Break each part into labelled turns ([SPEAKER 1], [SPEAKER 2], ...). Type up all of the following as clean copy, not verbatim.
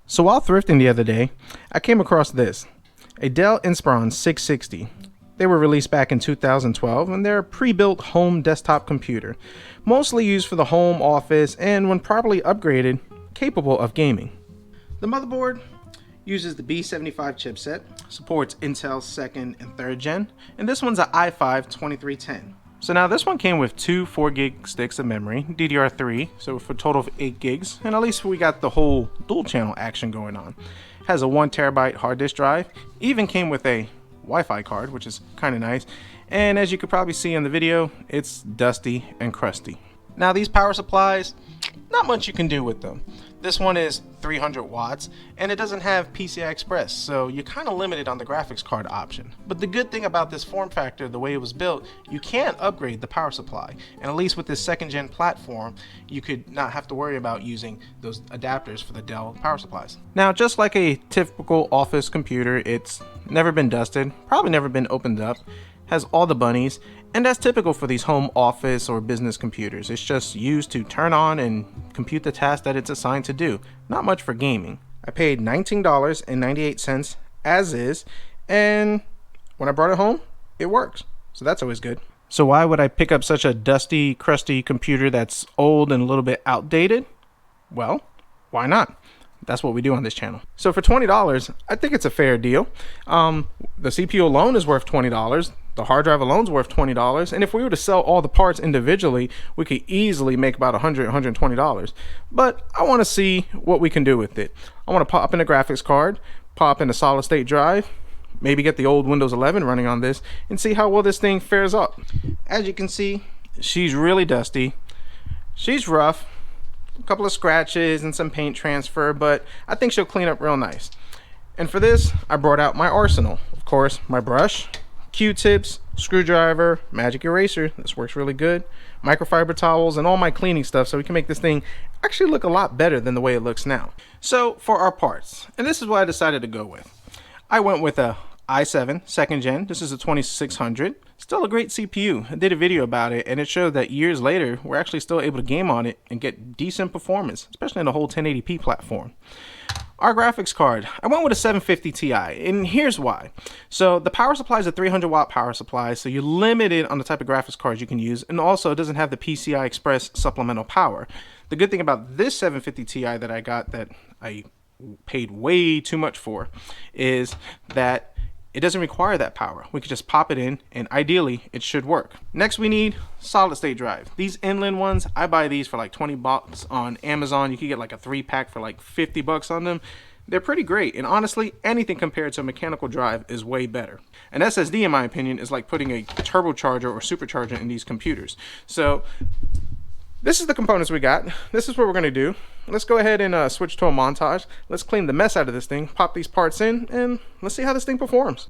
[SPEAKER 1] So while thrifting the other day, I came across this, a Dell Inspiron 660. They were released back in 2012 and they're a pre-built home desktop computer, mostly used for the home office and when properly upgraded, capable of gaming. The motherboard uses the B75 chipset, supports Intel 2nd and 3rd gen, and this one's an i5-2310. So now this one came with two 4 gig sticks of memory, DDR3, so for a total of 8 gigs, and at least we got the whole dual channel action going on. Has a 1 terabyte hard disk drive, even came with a Wi-Fi card, which is kind of nice, and as you could probably see in the video, it's dusty and crusty. Now these power supplies, not much you can do with them. This one is 300 watts and it doesn't have PCI Express, so you're kind of limited on the graphics card option. But the good thing about this form factor, the way it was built, you can upgrade the power supply, and at least with this 2nd gen platform you could not have to worry about using those adapters for the Dell power supplies. Now just like a typical office computer, it's never been dusted, probably never been opened up, has all the bunnies, and that's typical for these home office or business computers. It's just used to turn on and compute the task that it's assigned to do. Not much for gaming. I paid $19.98 as is, and when I brought it home, it works. So that's always good. So why would I pick up such a dusty, crusty computer that's old and a little bit outdated? Well, why not? That's what we do on this channel. So for $20, I think it's a fair deal. The CPU alone is worth $20. The hard drive alone is worth $20. And if we were to sell all the parts individually, we could easily make about $100, $120. But I want to see what we can do with it. I want to pop in a graphics card, pop in a solid state drive, maybe get the old Windows 11 running on this, and see how well this thing fares up. As you can see, she's really dusty. She's rough. A couple of scratches and some paint transfer, but I think she'll clean up real nice. And for this, I brought out my arsenal. Of course, my brush, Q-tips, screwdriver, magic eraser, this works really good, microfiber towels, and all my cleaning stuff so we can make this thing actually look a lot better than the way it looks now. So for our parts, and this is what I decided to go with. I went with a i7 2nd gen. This is a 2600. Still a great CPU. I did a video about it and it showed that years later we're actually still able to game on it and get decent performance, especially in the whole 1080p platform. Our graphics card, I went with a 750 Ti, and here's why. So the power supply is a 300 watt power supply, so you're limited on the type of graphics cards you can use, and also it doesn't have the PCI Express supplemental power. The good thing about this 750 Ti that I got, that I paid way too much for, is that it doesn't require that power. We could just pop it in and ideally it should work. Next we need solid state drive. These inland ones, I buy these for like 20 bucks on Amazon. You can get like a 3-pack for like 50 bucks on them. They're pretty great, and honestly anything compared to a mechanical drive is way better. An SSD in my opinion is like putting a turbocharger or supercharger in these computers. So this is the components we got. This is what we're going to do. Let's go ahead and switch to a montage. Let's clean the mess out of this thing, pop these parts in, and let's see how this thing performs.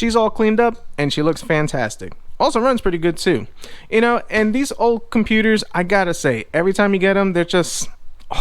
[SPEAKER 1] She's all cleaned up and she looks fantastic. Also runs pretty good too. You know, and these old computers, I gotta say, every time you get them, they're just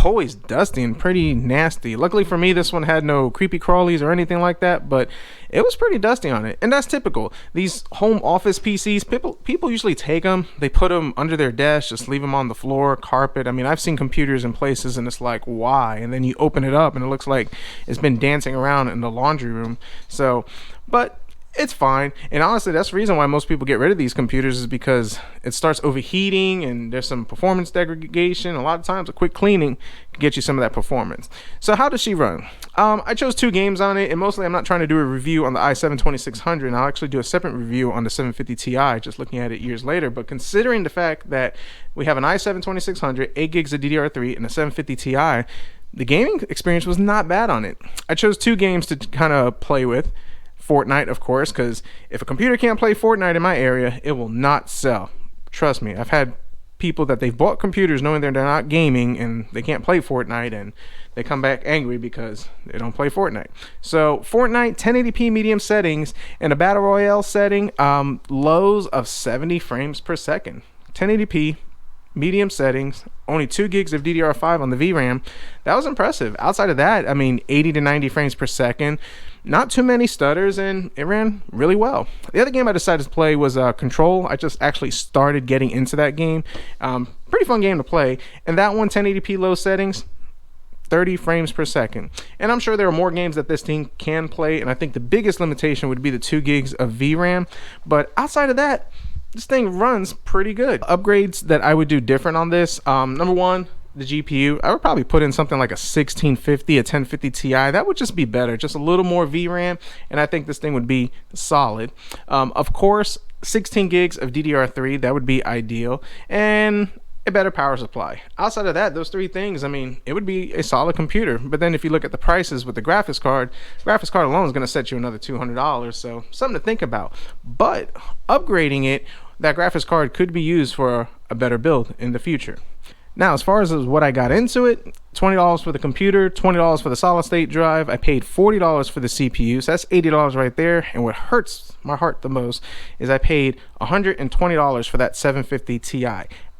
[SPEAKER 1] always dusty and pretty nasty. Luckily for me, this one had no creepy crawlies or anything like that, but it was pretty dusty on it. And that's typical. These home office PCs, people usually take them, they put them under their desk, just leave them on the floor, carpet. I mean, I've seen computers in places and it's like, why? And then you open it up and it looks like it's been dancing around in the laundry room. So, but it's fine. And honestly, that's the reason why most people get rid of these computers, is because it starts overheating and there's some performance degradation. A lot of times a quick cleaning can get you some of that performance. So how does she run? I chose 2 games on it, and mostly I'm not trying to do a review on the i7-2600, and I'll actually do a separate review on the 750 Ti, just looking at it years later. But considering the fact that we have an i7-2600, 8 gigs of DDR3, and a 750 Ti, the gaming experience was not bad on it. I chose 2 games to kind of play with. Fortnite, of course, because if a computer can't play Fortnite in my area, it will not sell. Trust me, I've had people that they've bought computers knowing they're not gaming and they can't play Fortnite, and they come back angry because they don't play Fortnite. So Fortnite 1080p medium settings and a battle royale setting, lows of 70 frames per second. 1080p medium settings, only 2 gigs of DDR5 on the VRAM. That was impressive. Outside of that, I mean, 80 to 90 frames per second. Not too many stutters, and it ran really well. The other game I decided to play was Control. I just actually started getting into that game. Pretty fun game to play. And that one, 1080p low settings, 30 frames per second. And I'm sure there are more games that this thing can play, and I think the biggest limitation would be the 2 gigs of VRAM. But outside of that, this thing runs pretty good. Upgrades that I would do different on this, number one, the GPU. I would probably put in something like a 1650, a 1050 Ti. That would just be better, just a little more VRAM, and I think this thing would be solid. Of course, 16 gigs of DDR3, that would be ideal, and a better power supply. Outside of that, those 3 things, I mean, it would be a solid computer. But then if you look at the prices with the graphics card alone is going to set you another $200, so something to think about. But upgrading it, that graphics card could be used for a better build in the future. Now, as far as what I got into it, $20 for the computer, $20 for the solid state drive. I paid $40 for the CPU, so that's $80 right there. And what hurts my heart the most is I paid $120 for that 750 Ti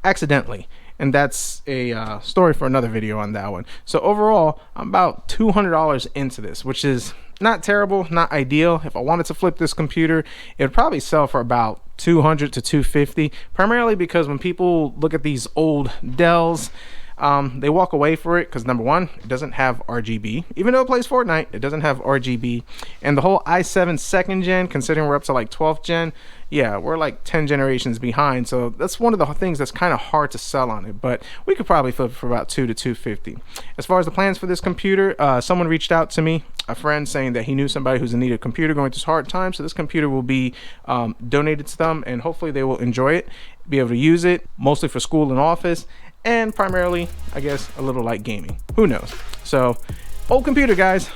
[SPEAKER 1] accidentally. And that's a story for another video on that one. So overall, I'm about $200 into this, which is not terrible, not ideal. If I wanted to flip this computer, it would probably sell for about $200 to $250, primarily because when people look at these old Dells, they walk away for it because, number one, it doesn't have RGB. Even though it plays Fortnite, it doesn't have RGB. And the whole i7 2nd gen, considering we're up to like 12th gen, yeah, we're like 10 generations behind. So that's one of the things that's kind of hard to sell on it. But we could probably flip it for about $200 to $250. As far as the plans for this computer, someone reached out to me, a friend, saying that he knew somebody who's in need of a computer going through hard times. So this computer will be donated to them, and hopefully they will enjoy it, be able to use it, mostly for school and office, and primarily, I guess, a little like gaming. Who knows? So, old computer, guys.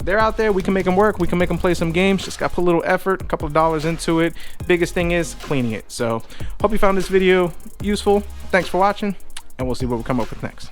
[SPEAKER 1] They're out there. We can make them work. We can make them play some games. Just got to put a little effort, a couple of dollars into it. Biggest thing is cleaning it. So, hope you found this video useful. Thanks for watching, and we'll see what we come up with next.